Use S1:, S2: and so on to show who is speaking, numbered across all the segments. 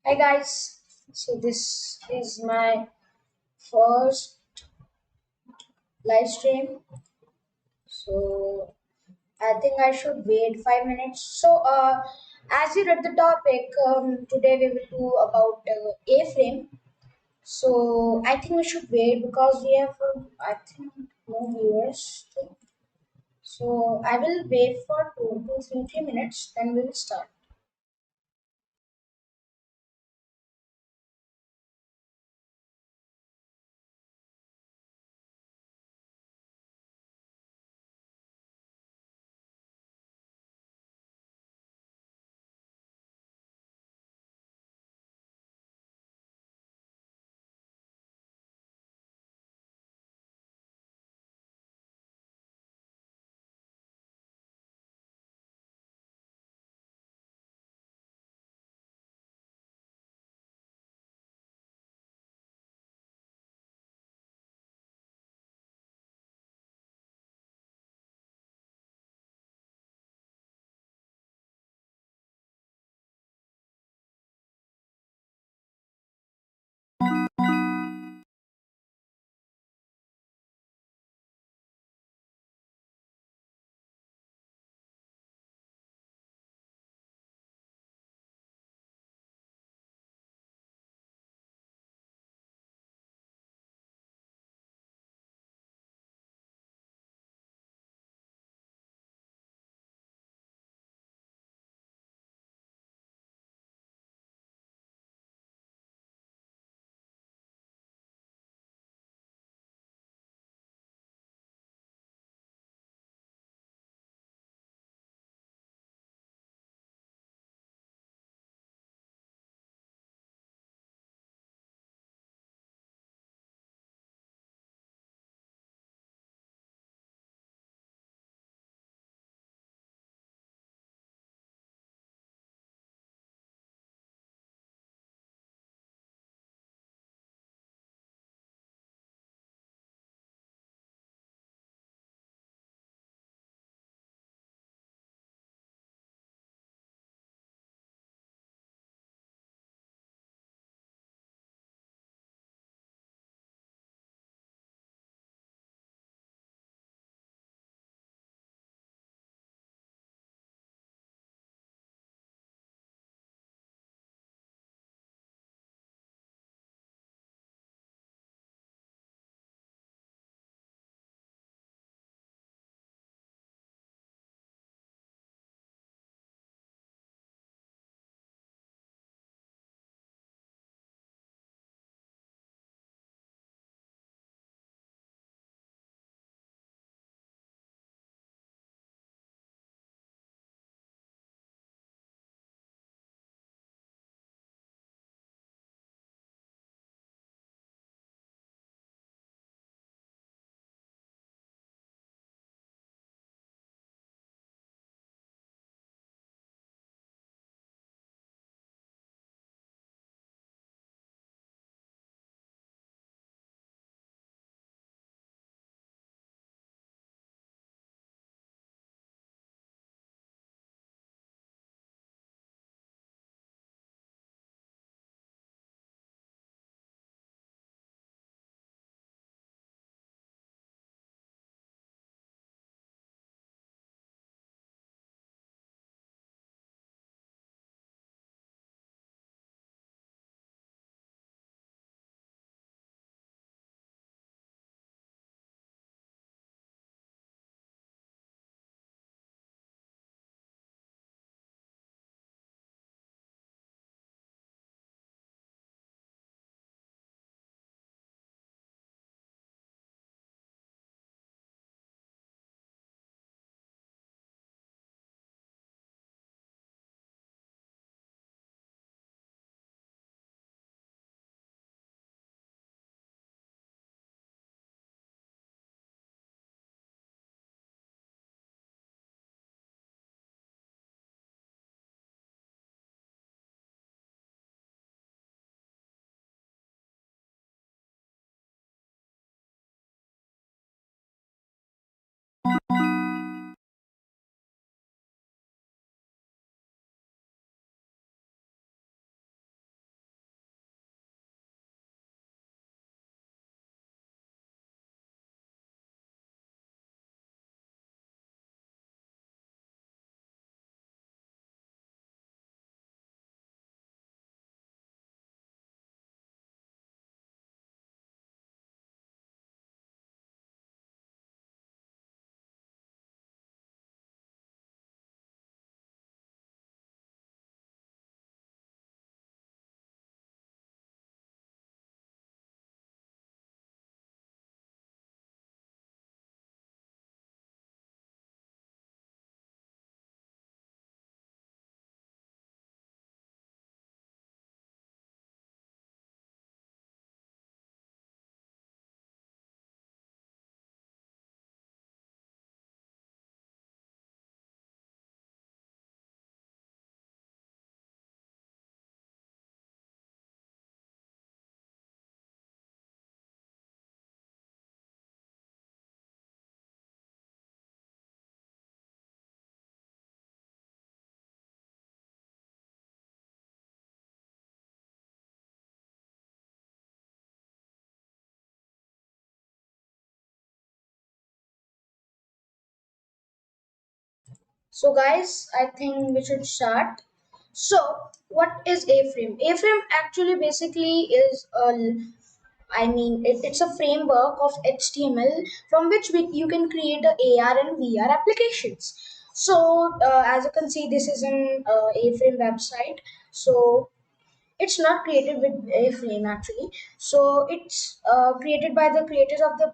S1: Hi guys, so this is my first live stream. So I think I should wait 5 minutes. As you read the topic, today we will do about A-frame. So I think we should wait because we have, I think, no viewers. So I will wait for 2 to 3 minutes, then we will start. So guys, I think we should start. So what is A-frame? A-frame actually basically is it's a framework of HTML from which you can create a AR and VR applications. So as you can see, this is an A-frame website. So it's not created with A-frame actually. So it's created by the creators of the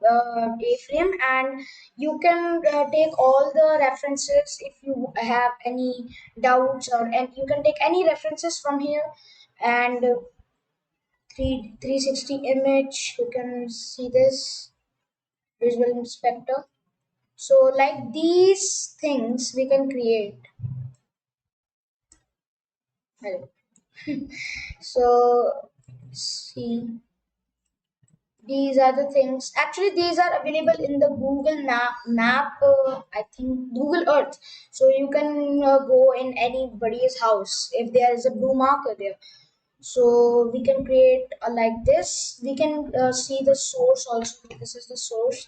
S1: A-frame, and you can take all the references if you have any doubts, and you can take any references from here. And 360 image, you can see this visual inspector. So like these things we can create. Hello. So see, these are the things. Actually, these are available in the Google Map. I think Google Earth. So you can go in anybody's house if there is a blue marker there. So we can create like this. We can see the source also. This is the source.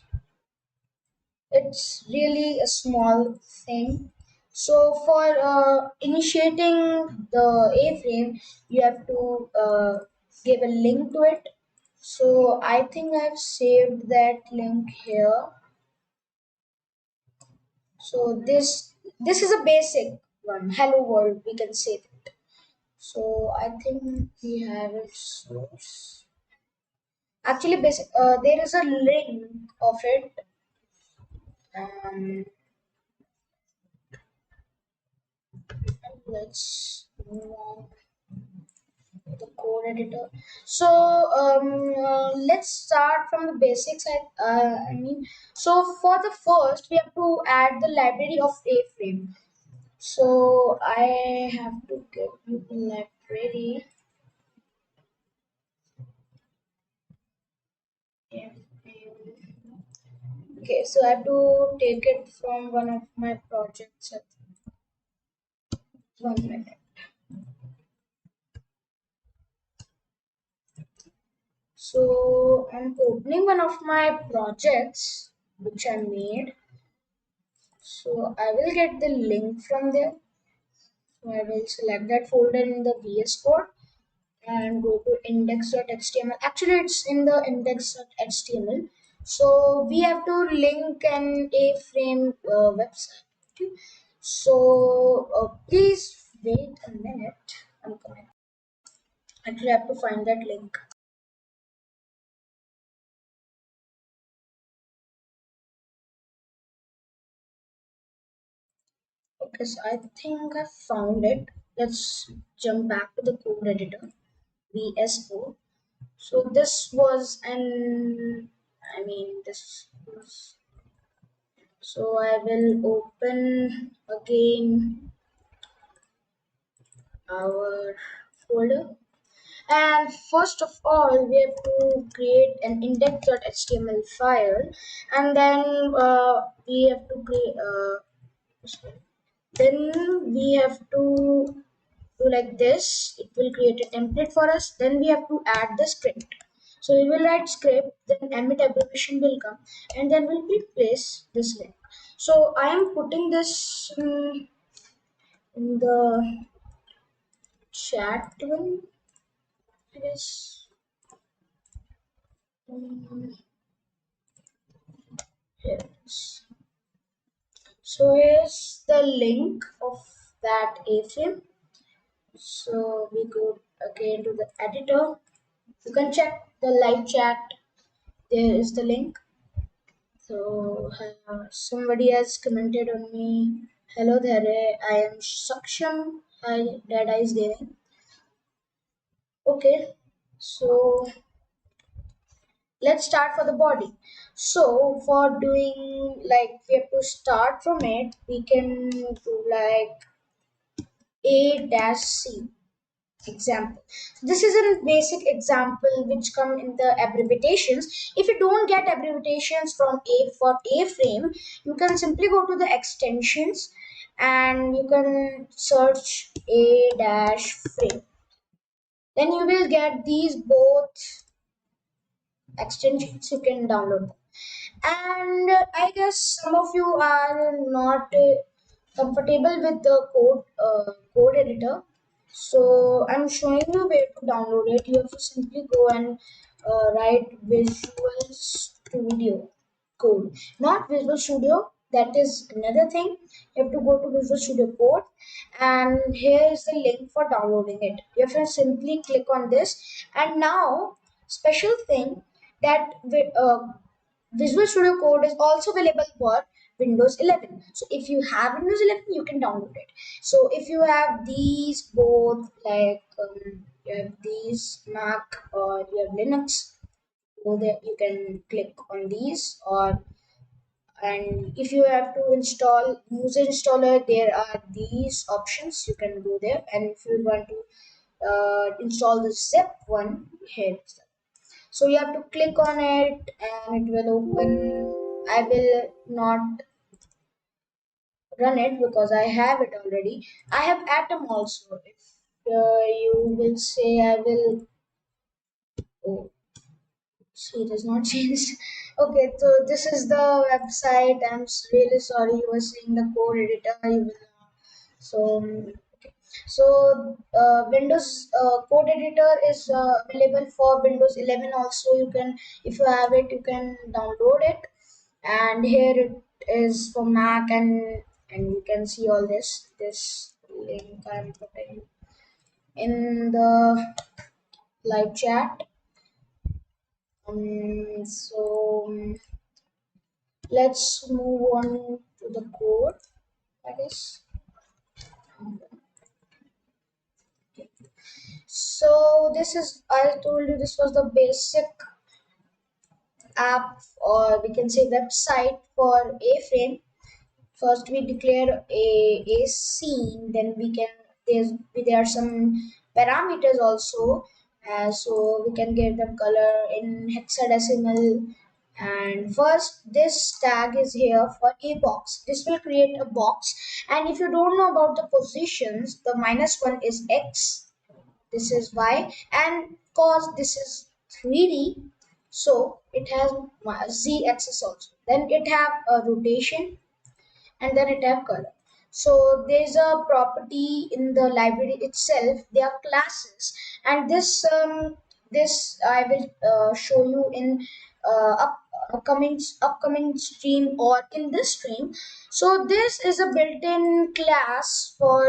S1: It's really a small thing. So for initiating the A-frame, you have to give a link to it. So I think I've saved that link here. So this is a basic one. Hello world, we can say that. So I think we have it source. Actually, basic. There is a link of it. Um, let's move on the code editor. So let's start from the basics. So for the first, we have to add the library of A-frame. So I have to give you the library. Okay, so I have to take it from one of my projects. 1 minute. So I'm opening one of my projects which I made. So I will get the link from there. So I will select that folder in the VS Code and go to index.html. Actually, it's in the index.html. So we have to link an A-frame website. Okay. So please wait a minute. I'm coming. Actually, I have to find that link. Okay, so I think I found it. Let's jump back to the code editor, VS Code. So this was this was, so I will open again our folder. And first of all, we have to create an index.html file, and then we have to create. Then we have to do like this. It will create a template for us. Then we have to add the script. So we will write script, then emit abbreviation will come, and then we'll place this link. So I am putting this in the chat one, I guess. Here it is. So here's the link of that A-frame. So we go again to the editor. You can check the live chat. There is the link. So somebody has commented on me. Hello there, I am Saksham. Hi, Dada is there. Okay, so let's start for the body. So for doing like we have to start from it. We can do like A dash C example. This is a basic example which come in the abbreviations. If you don't get abbreviations from A for A-frame, you can simply go to the extensions and you can search A dash frame. Then you will get these both extensions, you can download them. And I guess some of you are not comfortable with the code editor, so I'm showing you where to download it. You have to simply go and write Visual Studio Code, not Visual Studio. That is another thing. You have to go to Visual Studio Code, and here is the link for downloading it. You have to simply click on this, and now special thing that Visual Studio Code is also available for Windows 11. So if you have Windows 11, you can download it. So if you have these both, like you have these Mac or you have Linux, go there. You can click on these, or and if you have to install user installer, there are these options. You can go there, and if you want to install the zip one, here it is. So you have to click on it and it will open. I will not run it because I have it already. I have Atom also. If you will say I will, oh, see, it has not changed. Okay, so this is the website. Really sorry, you were saying the code editor. You will, so okay. So Windows code editor is available for Windows 11 also. You can, if you have it, you can download it. And here it is for Mac, and you can see all this link I'm putting in the live chat. Let's move on to the code, I guess. So this is, I told you, this was the basic app, or we can say website for A-frame. First we declare a scene, then we can, there are some parameters also, so we can give them color in hexadecimal. And first, this tag is here for a box. This will create a box, and if you don't know about the positions, the -1 is x, this is y, and cause this is 3D, so it has z axis also. Then it have a rotation, and then it have color. So there's a property in the library itself. They are classes, and this I will show you in upcoming stream or in this stream. So this is a built-in class for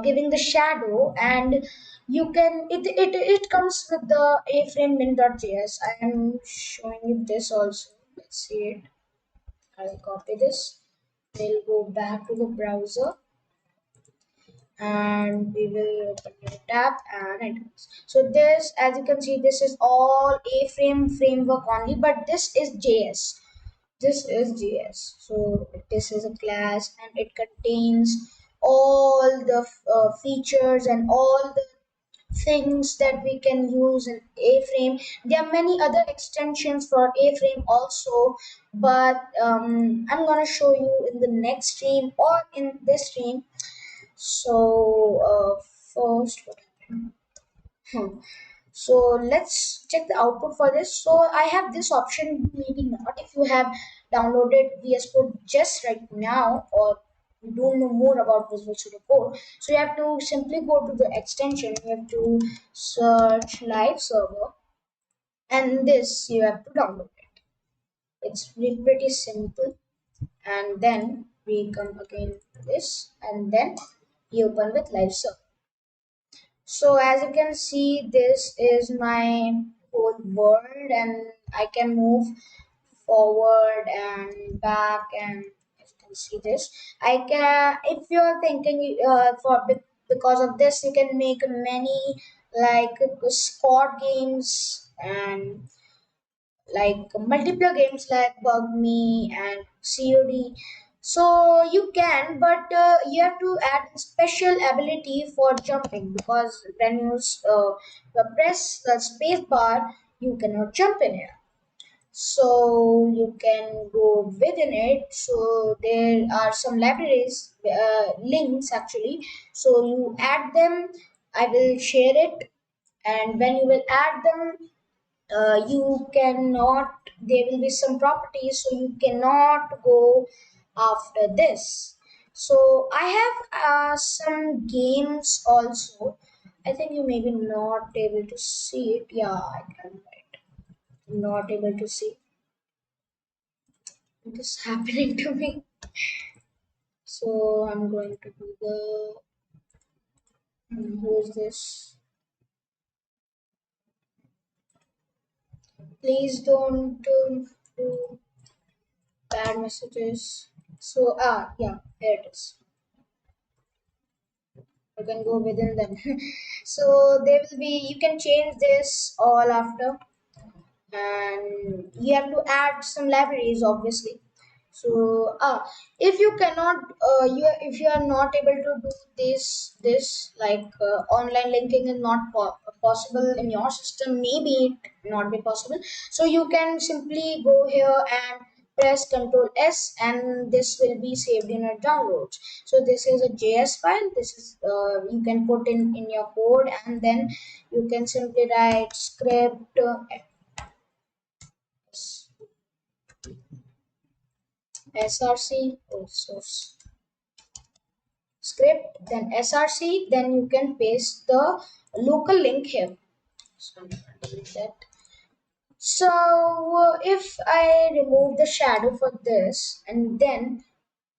S1: giving the shadow, and you can it comes with the aframe min.js. I am showing you this also. Let's see it. I'll copy this. We'll go back to the browser, and we will open a tab and enter. So this, as you can see, this is all A-frame framework only, but this is JS. This is JS. So this is a class, and it contains all the features and all the things that we can use in A-frame. There are many other extensions for A-frame also, but I'm gonna show you in the next stream or in this stream. So first, what happened? So let's check the output for this. So I have this option, maybe not. If you have downloaded VS Code just right now, or you don't know more about Visual Studio Code, so you have to simply go to the extension. You have to search live server, and this you have to download it. It's really pretty simple. And then we come again to this, and then we open with live server. So as you can see, this is my whole world, and I can move forward and back, and as you can see this, I can, if you're thinking because of this, you can make many, like squad games and like multiplayer games like Bug Me and COD. So you can, but you have to add special ability for jumping, because when you press the space bar, you cannot jump in it. So you can go within it. So there are some libraries, links actually. So you add them. I will share it, and when you will add them, you cannot, there will be some properties, so you cannot go after this. So I have some games also. I think you may be not able to see it. Yeah, I can. Right. Not able to see this happening to me. So I'm going to Google. Who is this? Please don't do bad messages. So yeah, here it is. You can go within them. So there will be. You can change this all after, and you have to add some libraries obviously. So if you cannot if you are not able to do this like online linking is not possible in your system, maybe it not be possible, so you can simply go here and press Ctrl S and this will be saved in your downloads. So this is a JS file. This is you can put in your code, and then you can simply write script src source script, then src, then you can paste the local link here. So I'm gonna delete that. So if I remove the shadow for this and then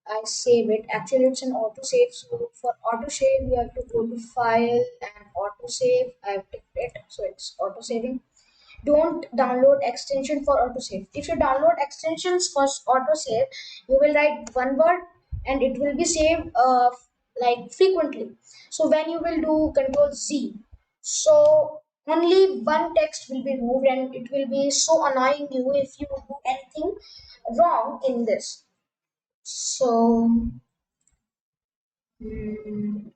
S1: I save it, actually it's an auto save. So for auto save you have to go to file and auto save. I have ticked it, so it's auto saving. Don't download extension for autosave. If you download extensions for autosave, you will write one word and it will be saved like frequently. So when you will do Control Z, so only one text will be removed and it will be so annoying you if you do anything wrong in this. So mm,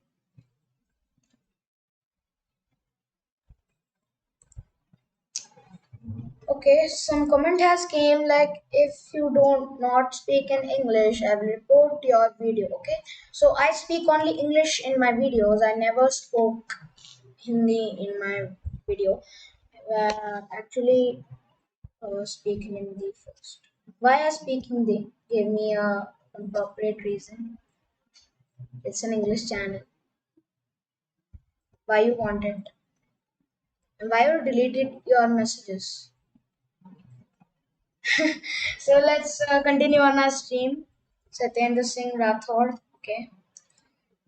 S1: okay, some comment has came like if you don't not speak in English, I will report your video. Okay, so I speak only English in my videos. I never spoke Hindi in my video. Actually, speak Hindi first. Why I speak Hindi? Give me a appropriate reason. It's an English channel. Why you want it? And why you deleted your messages? So let's continue on our stream. Satyendra Singh Rathod. Okay,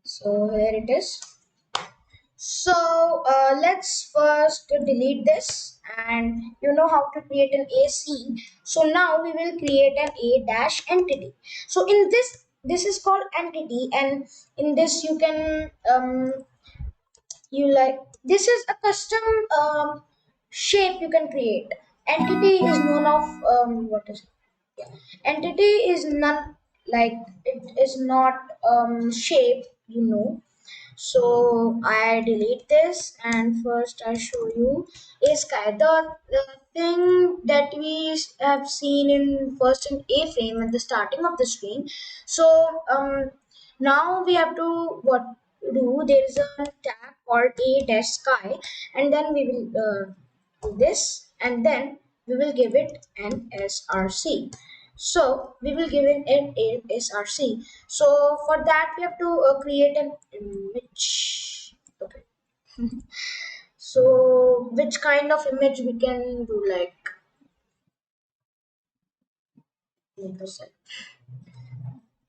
S1: so here it is. So let's first delete this, and you know how to create an AC. So now we will create an A dash entity. So in this is called entity, and in this you can you like this is a custom shape you can create. Entity is known of what is it? Yeah. Entity is none, like it is not shape, you know. So I delete this and first I show you a sky. The thing that we have seen in first in A frame at the starting of the screen. So now we have to what do, there is a tag called A dash sky, and then we will do this, and then we will give it an src. So we will give it an src. So for that we have to create an image. Okay. So which kind of image we can do, like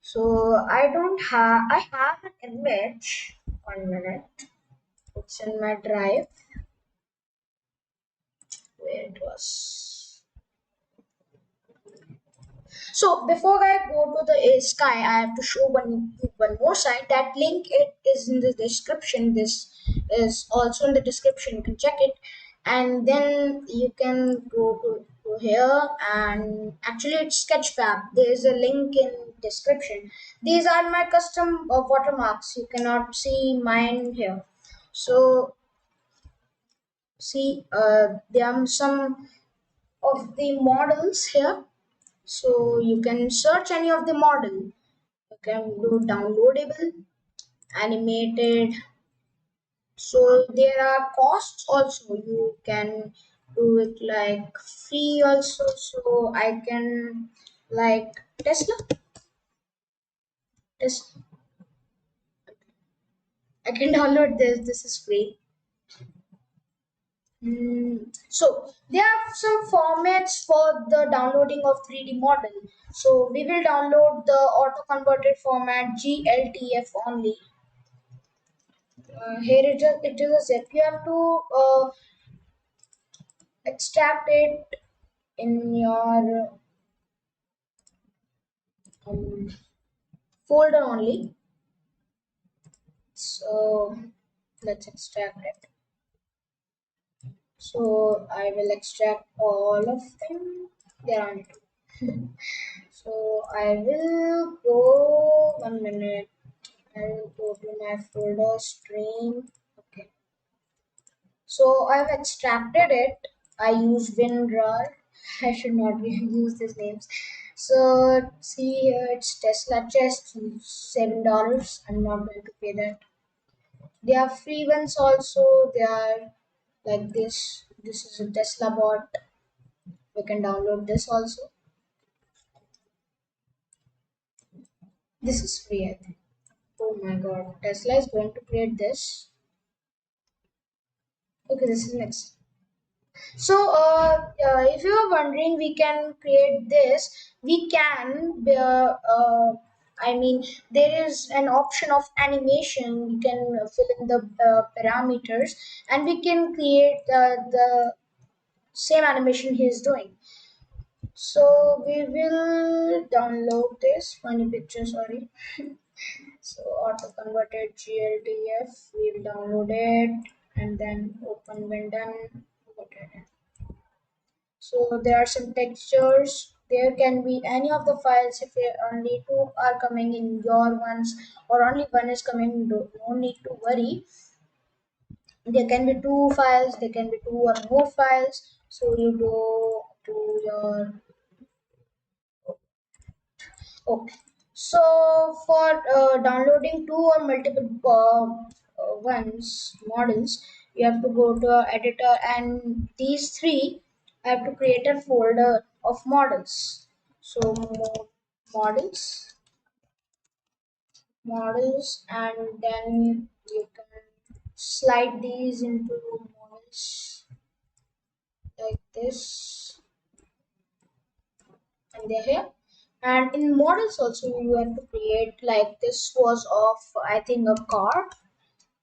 S1: so I have an image. 1 minute. It's in my drive where it was. So before I go to the sky, I have to show one more site. That link it is in the description. This is also in the description. You can check it, and then you can go here. And actually, it's SketchFab. There is a link in description. These are my custom watermarks. You cannot see mine here. So see, there are some of the models here, so you can search any of the model. You can do downloadable, animated. So there are costs also. You can do it like free also. So I can like Tesla. Tesla. I can download this. This is free. So there are some formats for the downloading of 3D model. So we will download the auto converted format GLTF only. Here it is a zip. You have to extract it in your um, folder only. So let's extract it. So I will extract all of them. There are only two. So I will go 1 minute. I will go to my folder stream. Okay. So I've extracted it. I use WinRAR. I should not use these names. So see here, it's Tesla chest, $7. I'm not going to pay that. They are free ones also. They are like this. This is a Tesla bot. We can download this also. This is free, I think. Oh my god, Tesla is going to create this. Okay, this is next. So, if you are wondering, we can create this. We can. I mean, there is an option of animation. We can fill in the parameters, and we can create the same animation he is doing. So we will download this funny picture. Sorry. So auto converted GLTF. We will download it and then open when done. So there are some textures. There can be any of the files if only two are coming in your ones or only one is coming. No need to worry. There can be two files. There can be two or more files. So you go to your okay. So for downloading two or multiple ones models, you have to go to a editor, and these three have to create a folder of models. So models, models, and then you can slide these into models like this, and they're here. And in models also you have to create like this was of I think a car.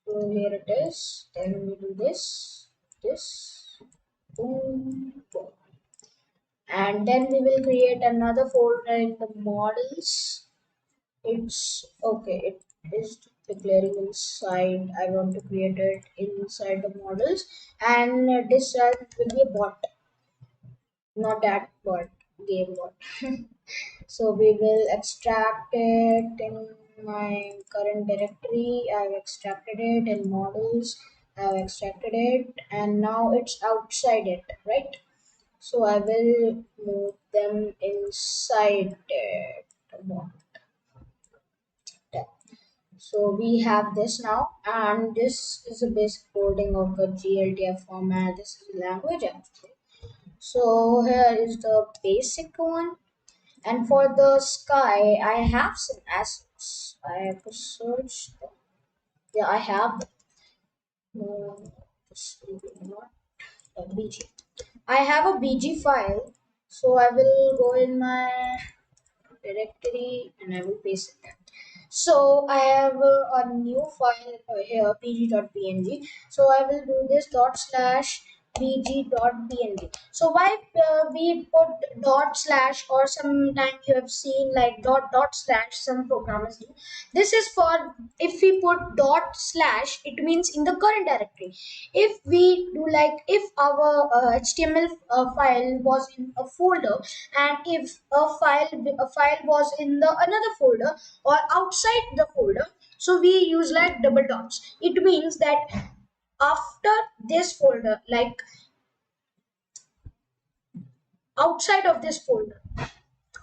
S1: So here it is. Then we do this, boom, boom. And then we will create another folder in the models. It's okay. It is declaring inside. I want to create it inside the models, and this will be a bot, not that bot, game bot. So we will extract it in my current directory. I've extracted it in models. I've extracted it, and now it's outside it, right? So I will move them inside it. So we have this now, and this is a basic coding of the GLTF format. This is language actually. So here is the basic one. And for the sky, I have some assets. I have to search them. Yeah, I have them. No, this will be not a BG. I have a BG file, so I will go in my directory and I will paste it there. So I have a new file here, pg.png. So I will do this dot slash pg.png. So why we put dot slash, or sometime you have seen like dot slash some programmers do. This is for if we put dot slash, it means in the current directory. If we do like if our HTML file was in a folder, and if a file was in the another folder or outside the folder, so we use like double dots. It means that after this folder, like outside of this folder,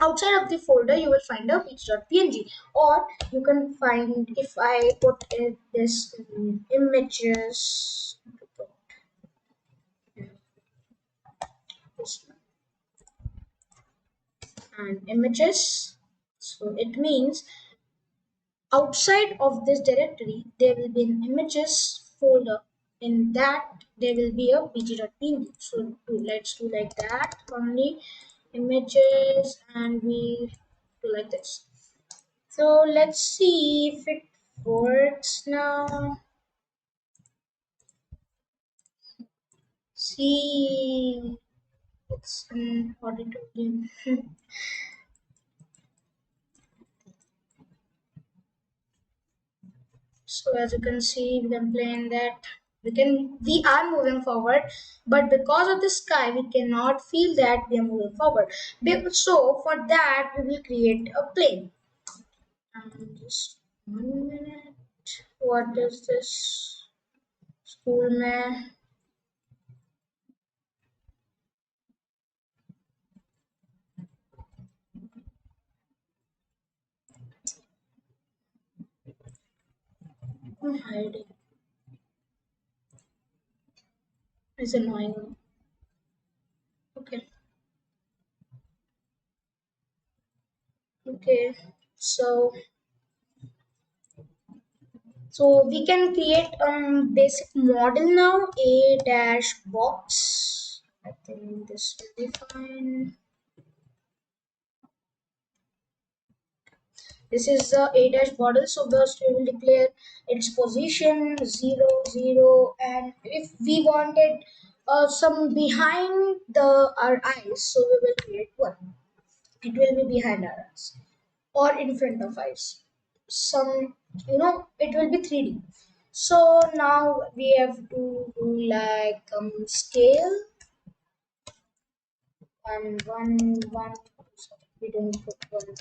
S1: outside of the folder you will find a png, or you can find, if I put in this images, and images, so it means Outside of this directory, there will be an images folder. In that, there will be a pg.png. So let's do like that only, images, and we do like this. So let's see if it works now. See, it's an auditor game. So as you can see, we can plan that we are moving forward, but because of the sky, we cannot feel that we are moving forward. So for that, we will create a plane. Just 1 minute. What is this? School man. I'm hiding. It's annoying. Okay. Okay. So we can create basic model now. A dash box. I think this will be fine. This is the A dash model. So first we will declare its position 0 0, and if we wanted some behind our eyes, so we will create one. It will be behind our eyes or in front of eyes. Some, it will be 3D. So now we have to do like scale, and one. Sorry, we don't put one.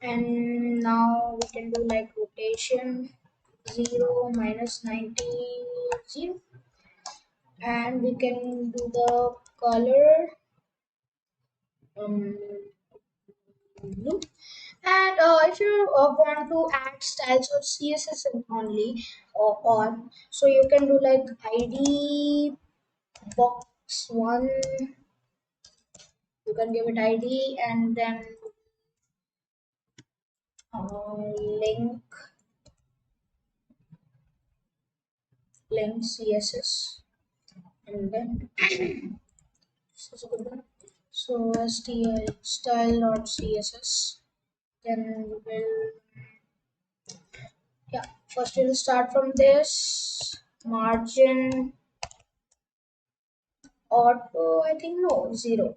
S1: And now we can do like rotation 0 minus 90 0, and we can do the color um, blue. And if you want to add styles or css only or on, so you can do like id box 1. You can give it id, and then link css, and then this is a good one. So style.css. Then we will, yeah, first we'll start from this margin auto. I think no, 0.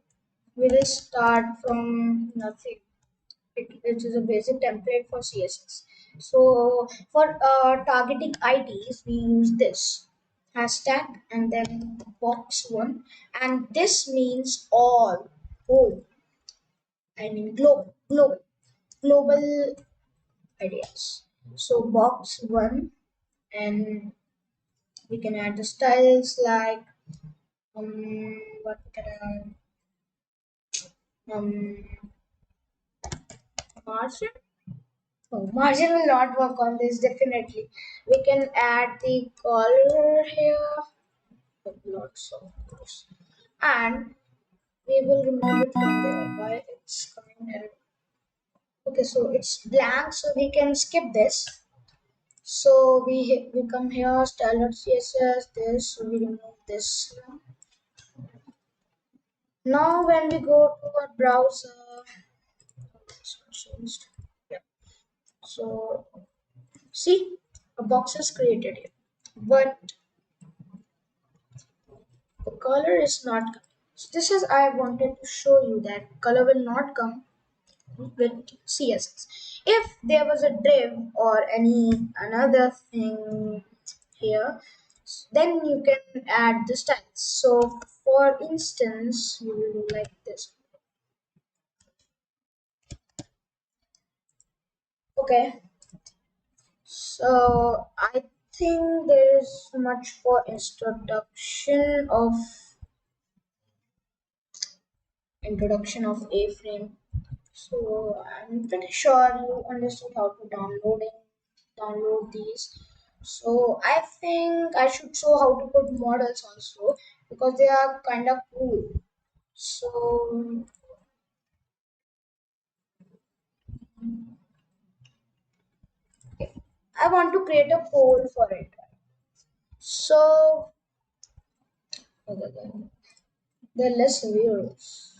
S1: We will start from nothing. It is a basic template for CSS. So for targeting IDs, we use this hashtag and then box 1, and this means all, whole, I mean global ideas. So box 1, and we can add the styles like what we can add, margin. Oh, margin will not work on this definitely. We can add the color here, but lots of course, and we will remove it from there. Why it's coming error? Okay, so it's blank, so we can skip this. So we come here, style.css, this, so we remove this. Now when we go to our browser, this one changed. Yeah. So see, a box is created here, but the color is not coming. So this is, I wanted to show you that color will not come with CSS. If there was a div or any another thing here, then you can add the styles. So for instance, we will do like this. Okay, so I think there is much for introduction of A-frame. So I'm pretty sure you understood how to download these. So I think I should show how to put models also, because they are kind of cool. So I want to create a poll for it. So the less views.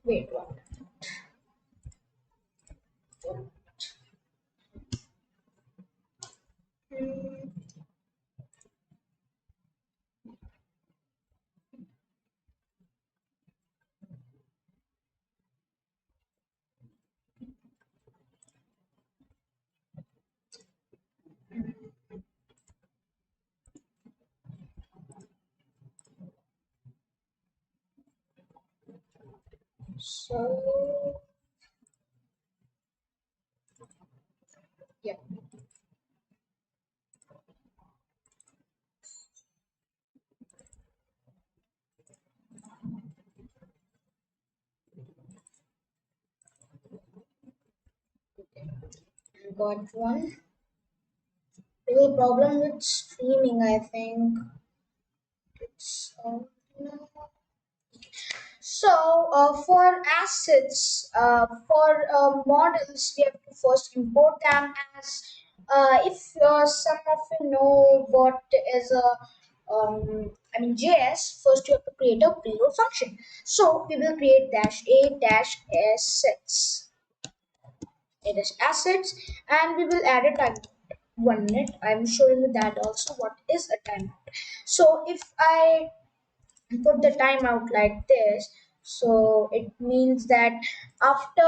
S1: Wait one. Hmm, So yeah, I got one. Little problem with streaming, I think. It's so for assets, for models, we have to first import them as if some of you know what is a JS. First, you have to create a preload function. So we will create dash a dash assets. It is assets, and we will add a timeout. 1 minute. I'm showing you that also. What is a timeout? So if I put the timeout like this, so it means that after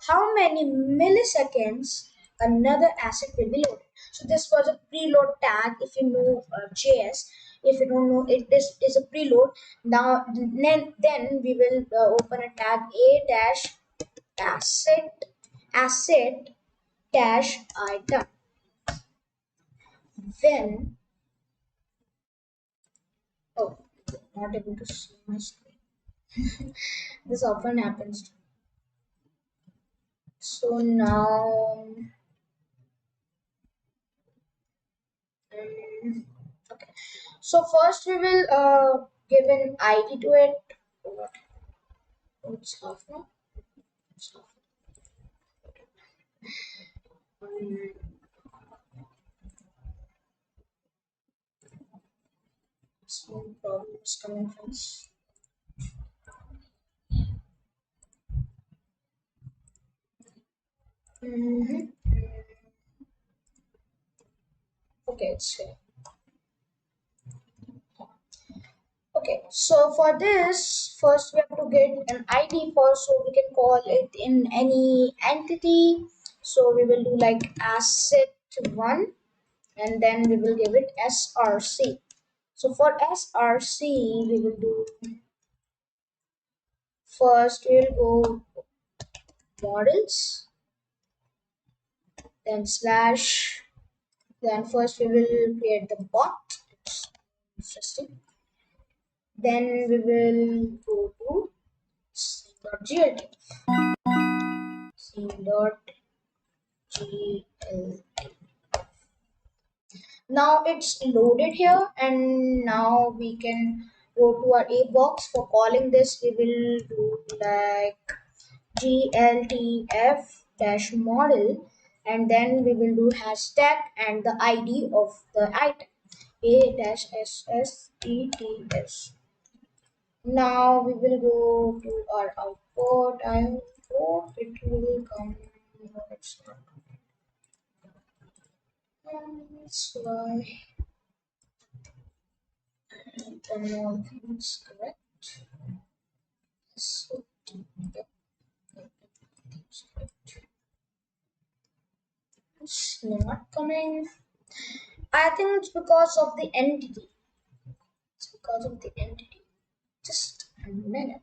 S1: how many milliseconds another asset will be loaded. So this was a preload tag. If you know JS, if you don't know it, this is a preload. Now then we will open a tag a dash asset dash item. When oh, not able to see my screen. This often happens. So now, um, okay. So first we will give an ID to it. What? It's half now. It's half. Um, some problems coming from. Mm-hmm. Okay, it's here. Okay, so for this, first we have to get an ID first, so we can call it in any entity. So we will do like asset one, and then we will give it src. So for src we will do first, we'll go models, then slash, then first we will create the bot. It's interesting. Then we will go to scene.glt. Scene.gl. Now it's loaded here, and now we can go to our a box. For calling this, we will do like gltf dash model, and then we will do hashtag and the id of the item a dash ssets. Now we will go to our output. I hope it will come. No, it's not. That's why the more things correct. So, yep, it's correct. It's not coming. I think it's because of the entity. It's because of the entity. Just a minute.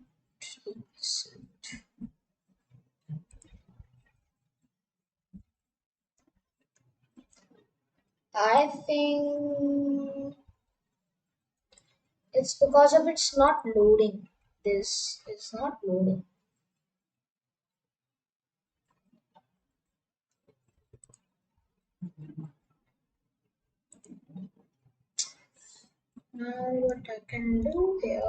S1: I think it's because of it's not loading. This is not loading. Now what I can do here,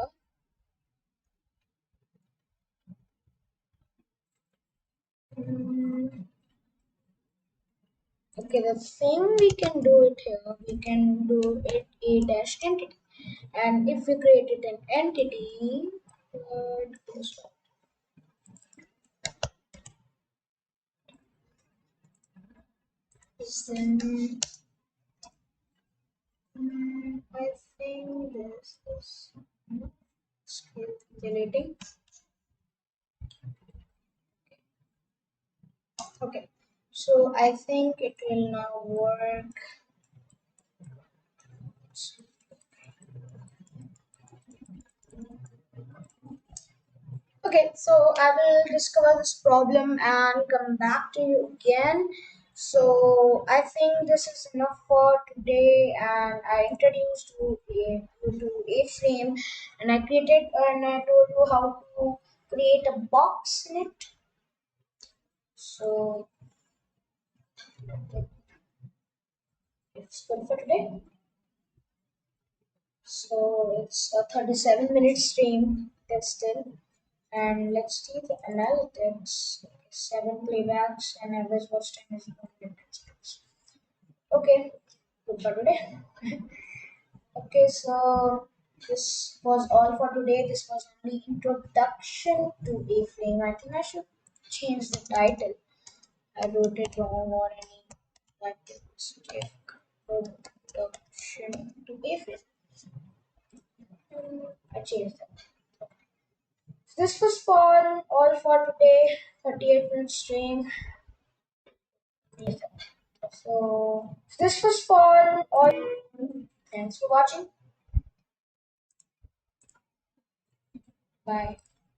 S1: Okay, the thing we can do it here, we can do it a dash entity. And if we created an entity, then I think this is skill deleting. Okay, so I think it will now work. Okay, so I will discover this problem and come back to you again. So I think this is enough for today, and I introduced to Aframe, and I told you how to create a box in it. So it's good for today. So it's a 37-minute stream still. And let's see the analytics. 7 playbacks and average watch time is 110. Okay, good for today. Okay, so this was all for today. This was only introduction to A-frame. I think I should change the title. I wrote it wrong or any title mistake. Introduction to A-frame. I changed that. This was for all for today. 38-minute stream. So this was for all. Thanks for watching. Bye.